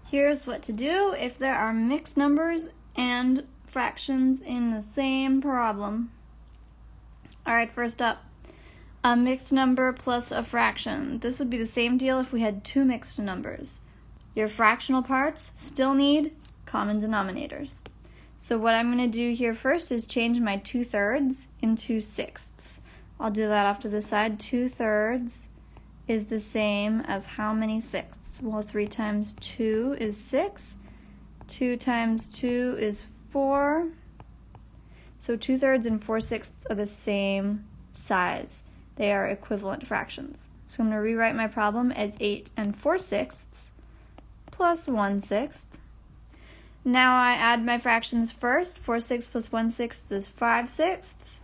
Here's what to do if there are mixed numbers and fractions in the same problem. Alright, first up, a mixed number plus a fraction. This would be the same deal if we had two mixed numbers. Your fractional parts still need common denominators. So what I'm going to do here first is change my 2/3 into 6ths. I'll do that off to the side. 2/3 is the same as how many sixths? Well, 3 times 2 is 6. 2 times 2 is 4. So 2/3 and 4/6 are the same size. They are equivalent fractions. So I'm going to rewrite my problem as 8 and 4/6 plus 1/6. Now I add my fractions first. 4/6 plus 1/6 is 5/6.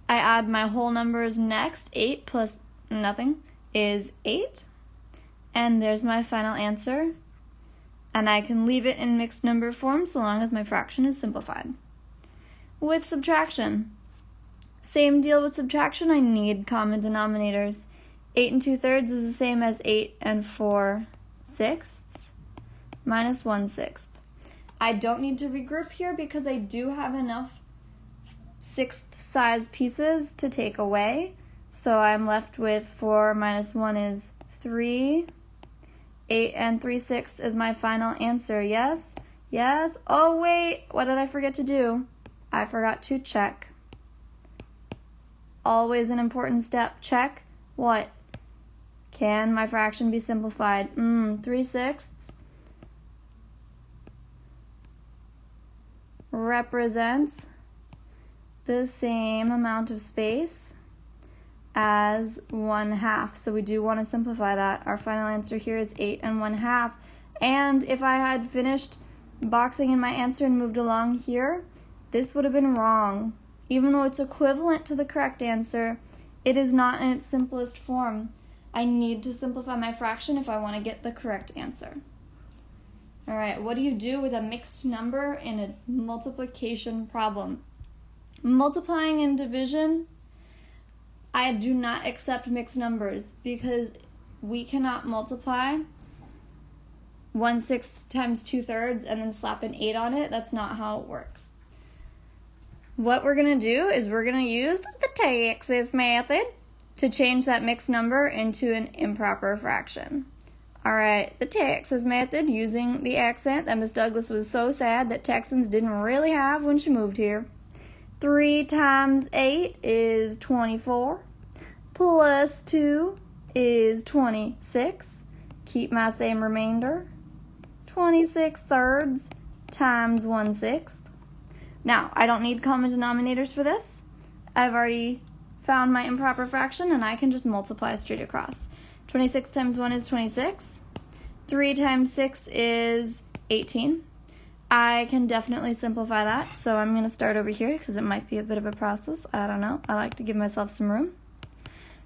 I add my whole numbers next. 8 plus nothing is 8. And there's my final answer. And I can leave it in mixed number form so long as my fraction is simplified. With subtraction, same deal with subtraction, I need common denominators. 8 and 2/3 is the same as 8 and 4/6 minus 1/6. I don't need to regroup here because I do have enough 6th size pieces to take away. So I'm left with 4 minus 1 is 3. 8 and 3/6 is my final answer. Yes? Yes? Oh wait, what did I forget to do? I forgot to check. Always an important step. Check what? Can my fraction be simplified? 3/6 represents the same amount of space as 1/2. So we do want to simplify that. Our final answer here is 8 and 1/2. And if I had finished boxing in my answer and moved along here, this would have been wrong. Even though it's equivalent to the correct answer, it is not in its simplest form. I need to simplify my fraction if I want to get the correct answer. Alright, what do you do with a mixed number in a multiplication problem? Multiplying and division, I do not accept mixed numbers because we cannot multiply 1/6 times 2/3 and then slap an 8 on it. That's not how it works. What we're going to do is we're going to use the Texas method to change that mixed number into an improper fraction. Alright, the Texas method using the accent that Miss Douglas was so sad that Texans didn't really have when she moved here. 3 times 8 is 24, plus 2 is 26. Keep my same remainder. 26/3 times 1/6. Now, I don't need common denominators for this. I've already found my improper fraction and I can just multiply straight across. 26 times 1 is 26. 3 times 6 is 18. I can definitely simplify that, so I'm going to start over here because it might be a bit of a process. I don't know. I like to give myself some room.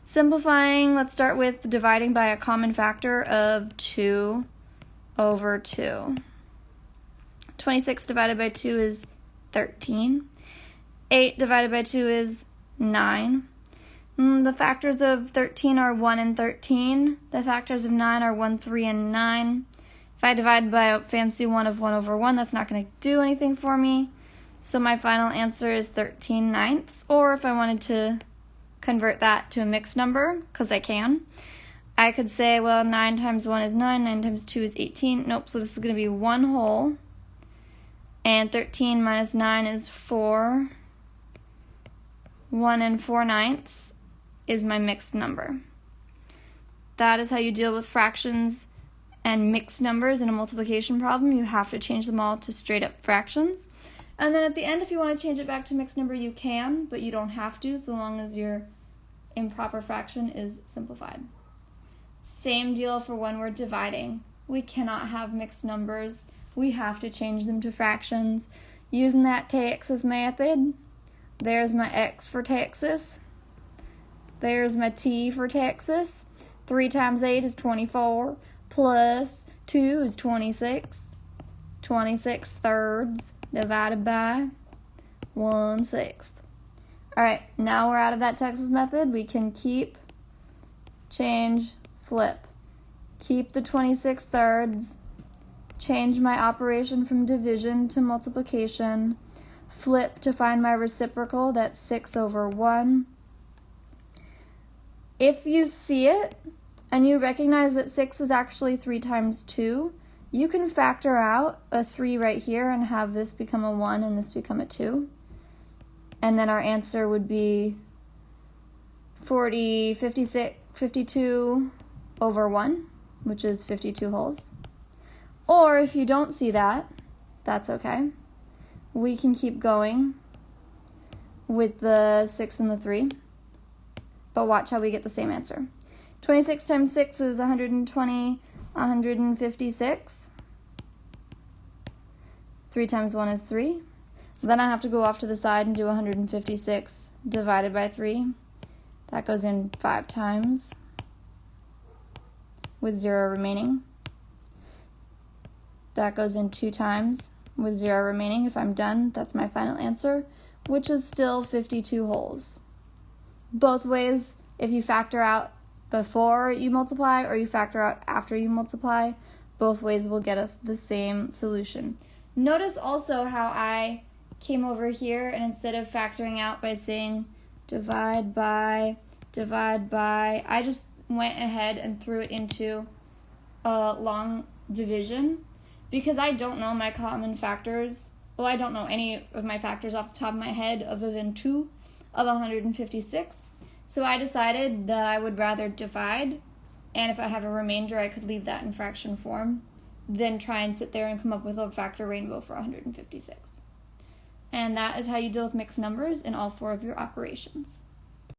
Simplifying, let's start with dividing by a common factor of 2 over 2. 26 divided by 2 is 13. 8 divided by 2 is 9. The factors of 13 are 1 and 13. The factors of 9 are 1, 3, and 9. If I divide by a fancy one of 1 over 1, that's not going to do anything for me. So my final answer is 13/9. Or if I wanted to convert that to a mixed number, because I can, I could say, well, 9 times 1 is 9, 9 times 2 is 18. Nope, so this is going to be 1 whole. And 13 minus 9 is 4. 1 and 4/9 is my mixed number. That is how you deal with fractions and mixed numbers in a multiplication problem. You have to change them all to straight up fractions. And then at the end, if you want to change it back to mixed number, you can, but you don't have to so long as your improper fraction is simplified. Same deal for when we're dividing. We cannot have mixed numbers. We have to change them to fractions. Using that Texas method, there's my X for Texas. There's my T for Texas. 3 times 8 is 24. Plus 2 is 26. 26/3 divided by 1/6. Alright, now we're out of that Texas method. We can keep, change, flip. Keep the 26/3 change my operation from division to multiplication, flip to find my reciprocal, that's 6 over 1. If you see it and you recognize that 6 is actually 3 times 2, you can factor out a 3 right here and have this become a 1 and this become a 2. And then our answer would be 52 over 1, which is 52 wholes. Or if you don't see that, that's okay. We can keep going with the 6 and the 3. But watch how we get the same answer. 26 times 6 is 120, 156. 3 times 1 is 3. Then I have to go off to the side and do 156 divided by 3. That goes in 5 times with 0 remaining. That goes in 2 times with 0 remaining. If I'm done, that's my final answer, which is still 52 wholes. Both ways, if you factor out before you multiply or you factor out after you multiply, both ways will get us the same solution. Notice also how I came over here and instead of factoring out by saying divide by, I just went ahead and threw it into a long division because I don't know my common factors. Well, I don't know any of my factors off the top of my head other than 2 of 156. So I decided that I would rather divide, and if I have a remainder, I could leave that in fraction form, than try and sit there and come up with a factor rainbow for 156. And that is how you deal with mixed numbers in all 4 of your operations.